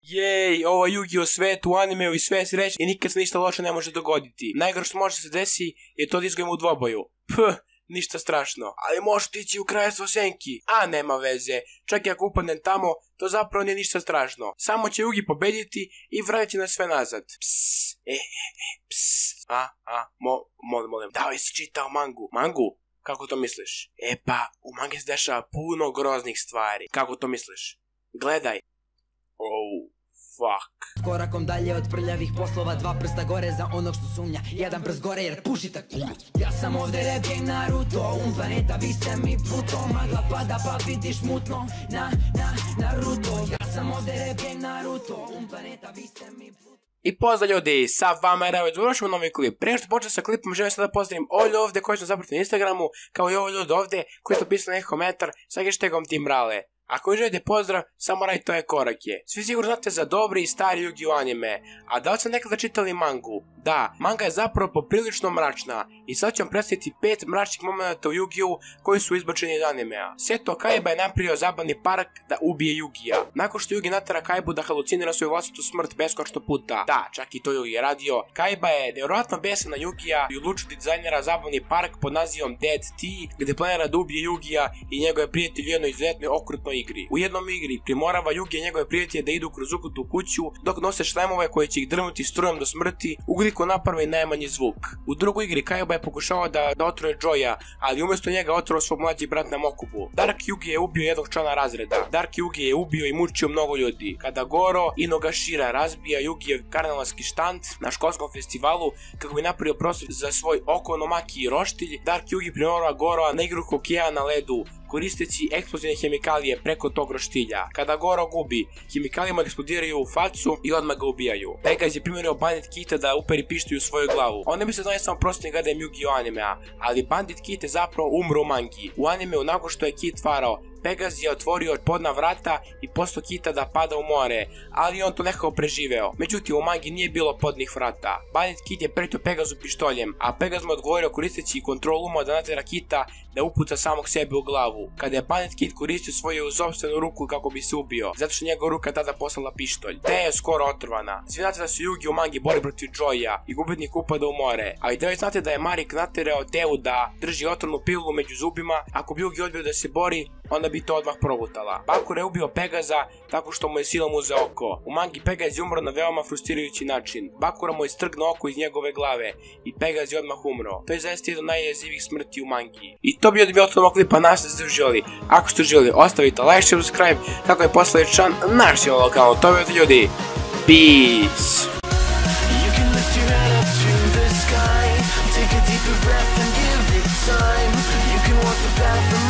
Jej, ovo je Yu-Gi-Oh svet u animeu i sve je sreće i nikad se ništa loše ne može dogoditi. Najgore što može se desi je to da izgubimo u dvoboju. Ništa strašno. Ali možete ići u kraljevstvo senki. A nema veze. Čak i ako upadnem tamo, to zapravo nije ništa strašno. Samo će Yugi pobediti i vratiti nas sve nazad. Psst. Psst. Molim. Da li si čitao mangu? Mangu? Kako to misliš? Pa, u mangi se dešava puno groznih stvari. Kako to misliš? Gledaj. Fuck. Korakom dalje od prljavih poslova, dva prsta gore za onog što sumnja, jedan prst gore jer puši tak. Ja sam ovdje rap gang Naruto, planeta vi ste mi Pluto, magla pada pa vidiš mutno, Naruto. Ja sam ovdje rap gang Naruto, planeta vi ste mi Pluto. I pozdrav ljudi, sa vama je Rao, završimo novi klip. Prije što počnem sa klipom, želim sada pozdravim ovdje ovdje koji su zapratili na Instagramu, kao i ovo ljudi ovdje koji su pisali neki komentar sa hashtagom Timbrale. Ako vi želite pozdrav, samo radite ove korake. Svi sigurno znate za dobri i stari Yu-Gi-Oh anime, a da li ste nekada čitali mangu? Da, manga je zapravo poprilično mračna i sad ću vam predstaviti 5 mračnih momenta u Yu-Gi-Oh koji su izbačeni iz animea. Seto Kaiba je napravio zabavni park da ubije Yugija. Nakon što Yugi natera Kaibu da halucinira svoju vlastitu smrt beskonačno puta. Da, čak i to Yugi je radio. Kaiba je nevjerojatno besan na Yugija i odlučio da dizajnira zabavni park pod nazivom Dead Tea, gdje planira da ubije Yugija i njegove prijatelje u jednoj izuzetnoj okrutnoj igri. U jednom igri primorava Yugi i njegove prijatelje da idu kroz ukutu kuću dok nose šlemove koje će ih drvnuti strujom do smrti ukoliko napravi najmanji zvuk. U drugoj igri Kaiba je pokušao da otruje Joya, ali umjesto njega otrovao svog mlađi brat na Mokubu. Dark Yugi je ubio jednog člana razreda. Dark Yugi je ubio i mučio mnogo ljudi. Kada Goro Inogashira razbija Yugijev karnevalski štand na školskom festivalu kako bi napravio prostor za svoj okonomaki i roštilj, Dark Yugi primorava Goroa na igru hokeja na ledu koristeći eksplozivne hemikalije preko tog roštilja. Kada Goro gubi, hemikalijama eksplodiraju u facu i odmah ga ubijaju. Pegaz je primjerio Bandit Kita da uperi pištolj u svoju glavu. On ne bi se znao samo prostorni gledajem Yu-Gi-Oh animea, ali Bandit Kit je zapravo umro u mangi. U animeu nakon što je Kit varao, Pegaz je otvorio podna vrata i postao Kita da pada u more, ali on to nekako preživeo. Međutim, u mangi nije bilo podnih vrata. Bandit Kit je pretio Pegazu pištoljem, a Pegaz mu odgovorio koristeći kontrol uma da natera Kita da upuca samog sebe u glavu. Kada je Bandit Kit koristio svoju sopstvenu ruku kako bi se ubio, zato što njegova ruka tada poslala pištolj. Te je skoro otrovana. Svi znate da su Yugi u mangi bori protiv Joya i gubitnik upada u more, ali da li znate da je Marik naterao Teu da drži otrovnu pilu među zubima, ako bi Yugi odbio da se bori, onda bi to odmah progutala. Bakura je ubio Pegaza tako što mu je silom uzeo oko. U mangi Pegaz je umro na veoma frustrirajući način. Bakura mu je strgnuo oko iz njegove glave i Pegaz je odmah umro. To je zaista jedno najjezivih smrti u mangi. I to bi od bio od klipa, nas ste uživali. Ako ste uživali, ostavite like, subscribe, kako je postali član našeg lokalnog. To bi od ljudi. Peace! Take a deeper breath and give it time. You can walk the path